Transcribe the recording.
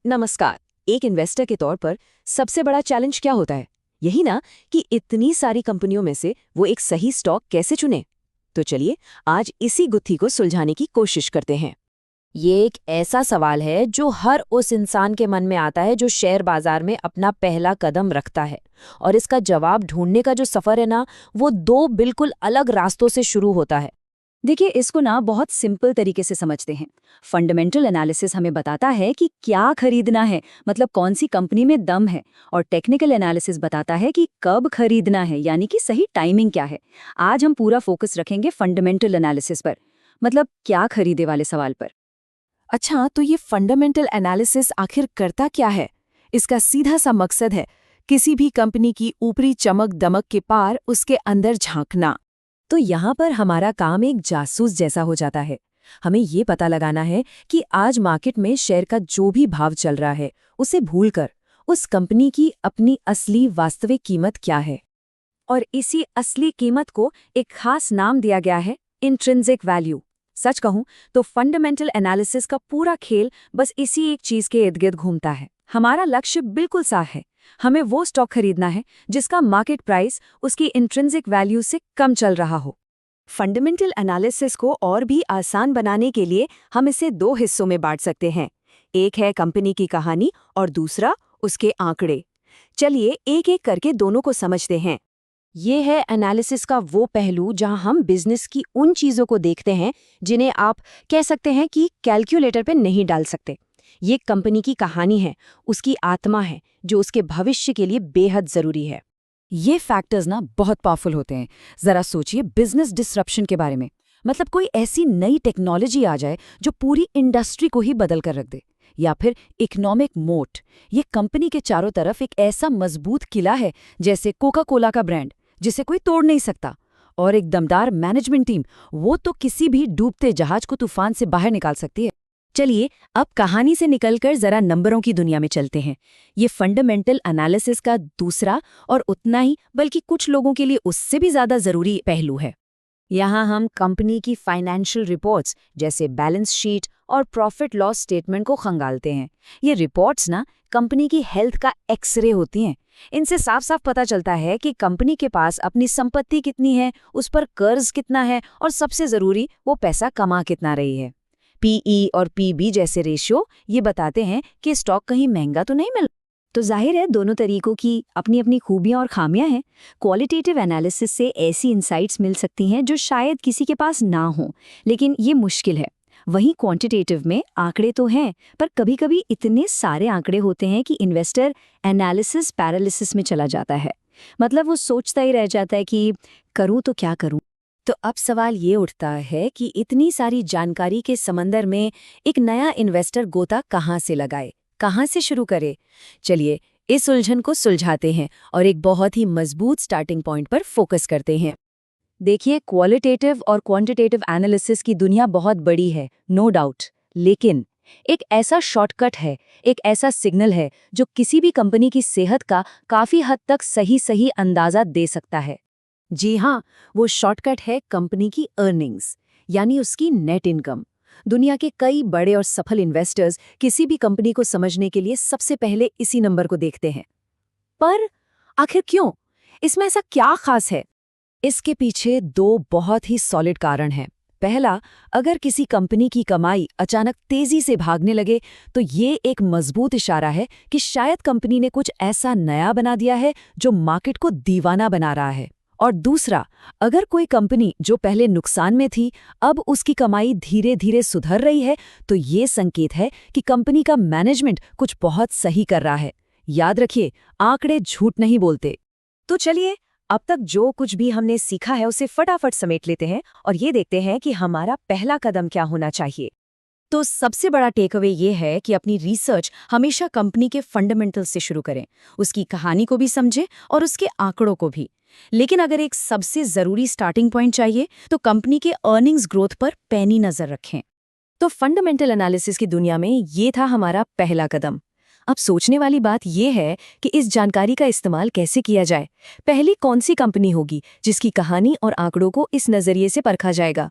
नमस्कार। एक इन्वेस्टर के तौर पर सबसे बड़ा चैलेंज क्या होता है? यही ना कि इतनी सारी कंपनियों में से वो एक सही स्टॉक कैसे चुने। तो चलिए आज इसी गुत्थी को सुलझाने की कोशिश करते हैं। ये एक ऐसा सवाल है जो हर उस इंसान के मन में आता है जो शेयर बाजार में अपना पहला कदम रखता है। और इसका जवाब ढूंढने का जो सफर है ना, वो दो बिल्कुल अलग रास्तों से शुरू होता है। देखिए, इसको ना बहुत सिंपल तरीके से समझते हैं। फंडामेंटल एनालिसिस हमें बताता है कि क्या खरीदना है, मतलब कौन सी कंपनी में दम है। और टेक्निकल एनालिसिस बताता है कि कब खरीदना है, यानी कि सही टाइमिंग क्या है। आज हम पूरा फोकस रखेंगे फंडामेंटल एनालिसिस पर, मतलब क्या खरीदे वाले सवाल पर। अच्छा, तो ये फंडामेंटल एनालिसिस आखिर करता क्या है? इसका सीधा सा मकसद है किसी भी कंपनी की ऊपरी चमक दमक के पार उसके अंदर झांकना। तो यहाँ पर हमारा काम एक जासूस जैसा हो जाता है। हमें ये पता लगाना है कि आज मार्केट में शेयर का जो भी भाव चल रहा है उसे भूलकर उस कंपनी की अपनी असली वास्तविक कीमत क्या है। और इसी असली कीमत को एक खास नाम दिया गया है, इंट्रिंसिक वैल्यू। सच कहूं तो फंडामेंटल एनालिसिस का पूरा खेल बस इसी एक चीज के इर्द गिर्द घूमता है। हमारा लक्ष्य बिल्कुल साफ है। हमें वो स्टॉक खरीदना है जिसका मार्केट प्राइस उसकी इंट्रिंसिक वैल्यू से कम चल रहा हो। फंडामेंटल एनालिसिस को और भी आसान बनाने के लिए हम इसे दो हिस्सों में बांट सकते हैं। एक है कंपनी की कहानी और दूसरा उसके आंकड़े। चलिए एक एक करके दोनों को समझते हैं। ये है एनालिसिस का वो पहलू जहां हम बिजनेस की उन चीज़ों को देखते हैं जिन्हें आप कह सकते हैं कि कैलकुलेटर पे नहीं डाल सकते। ये कंपनी की कहानी है, उसकी आत्मा है, जो उसके भविष्य के लिए बेहद ज़रूरी है। ये फैक्टर्स ना बहुत पावरफुल होते हैं। जरा सोचिए बिजनेस डिसरप्शन के बारे में। मतलब कोई ऐसी नई टेक्नोलॉजी आ जाए जो पूरी इंडस्ट्री को ही बदल कर रख दे, या फिर इकोनॉमिक मोट। ये कंपनी के चारों तरफ एक ऐसा मजबूत किला है जैसे कोका कोला का ब्रांड, जिसे कोई तोड़ नहीं सकता। और एक दमदार मैनेजमेंट टीम, वो तो किसी भी डूबते जहाज को तूफान से बाहर निकाल सकती है। चलिए अब कहानी से निकलकर जरा नंबरों की दुनिया में चलते हैं। ये फंडामेंटल एनालिसिस का दूसरा और उतना ही, बल्कि कुछ लोगों के लिए उससे भी ज्यादा जरूरी पहलू है। यहाँ हम कंपनी की फाइनेंशियल रिपोर्ट्स जैसे बैलेंस शीट और प्रॉफिट लॉस स्टेटमेंट को खंगालते हैं। ये रिपोर्ट्स ना कंपनी की हेल्थ का एक्सरे होती हैं। इनसे साफ साफ पता चलता है कि कंपनी के पास अपनी संपत्ति कितनी है, उस पर कर्ज कितना है, और सबसे जरूरी वो पैसा कमा कितना रही है। पीई और पीबी जैसे रेशियो ये बताते हैं कि स्टॉक कहीं महंगा तो नहीं मिल। तो जाहिर है दोनों तरीकों की अपनी अपनी खूबियां और खामियां हैं। क्वालिटेटिव एनालिसिस से ऐसी इंसाइट्स मिल सकती हैं जो शायद किसी के पास ना हो, लेकिन ये मुश्किल है। वहीं क्वांटिटेटिव में आंकड़े तो हैं, पर कभी-कभी इतने सारे आंकड़े होते हैं कि इन्वेस्टर एनालिसिस पैरालिसिस में चला जाता है। मतलब वो सोचता ही रह जाता है कि करूं तो क्या करूं। तो अब सवाल ये उठता है कि इतनी सारी जानकारी के समंदर में एक नया इन्वेस्टर गोता कहाँ से लगाए, कहाँ से शुरू करे? चलिए इस उलझन को सुलझाते हैं और एक बहुत ही मजबूत स्टार्टिंग पॉइंट पर फोकस करते हैं। देखिए, क्वालिटेटिव और क्वांटिटेटिव एनालिसिस की दुनिया बहुत बड़ी है, नो डाउट। लेकिन एक ऐसा शॉर्टकट है, एक ऐसा सिग्नल है जो किसी भी कंपनी की सेहत का काफी हद तक सही अंदाजा दे सकता है। जी हाँ, वो शॉर्टकट है कंपनी की अर्निंग्स, यानी उसकी नेट इनकम। दुनिया के कई बड़े और सफल इन्वेस्टर्स किसी भी कंपनी को समझने के लिए सबसे पहले इसी नंबर को देखते हैं। पर आखिर क्यों? इसमें ऐसा क्या खास है? इसके पीछे दो बहुत ही सॉलिड कारण हैं। पहला, अगर किसी कंपनी की कमाई अचानक तेजी से भागने लगे तो ये एक मजबूत इशारा है कि शायद कंपनी ने कुछ ऐसा नया बना दिया है जो मार्केट को दीवाना बना रहा है। और दूसरा, अगर कोई कंपनी जो पहले नुकसान में थी अब उसकी कमाई धीरे धीरे सुधर रही है, तो ये संकेत है कि कंपनी का मैनेजमेंट कुछ बहुत सही कर रहा है। याद रखिए, आंकड़े झूठ नहीं बोलते। तो चलिए अब तक जो कुछ भी हमने सीखा है उसे फटाफट समेट लेते हैं और ये देखते हैं कि हमारा पहला कदम क्या होना चाहिए। तो सबसे बड़ा टेकअवे ये है कि अपनी रिसर्च हमेशा कंपनी के फंडामेंटल्स से शुरू करें, उसकी कहानी को भी समझें और उसके आंकड़ों को भी। लेकिन अगर एक सबसे जरूरी स्टार्टिंग पॉइंट चाहिए तो कंपनी के अर्निंग्स ग्रोथ पर पैनी नजर रखें। तो फंडामेंटल एनालिसिस की दुनिया में ये था हमारा पहला कदम। अब सोचने वाली बात यह है कि इस जानकारी का इस्तेमाल कैसे किया जाए। पहली कौन सी कंपनी होगी जिसकी कहानी और आंकड़ों को इस नजरिए से परखा जाएगा?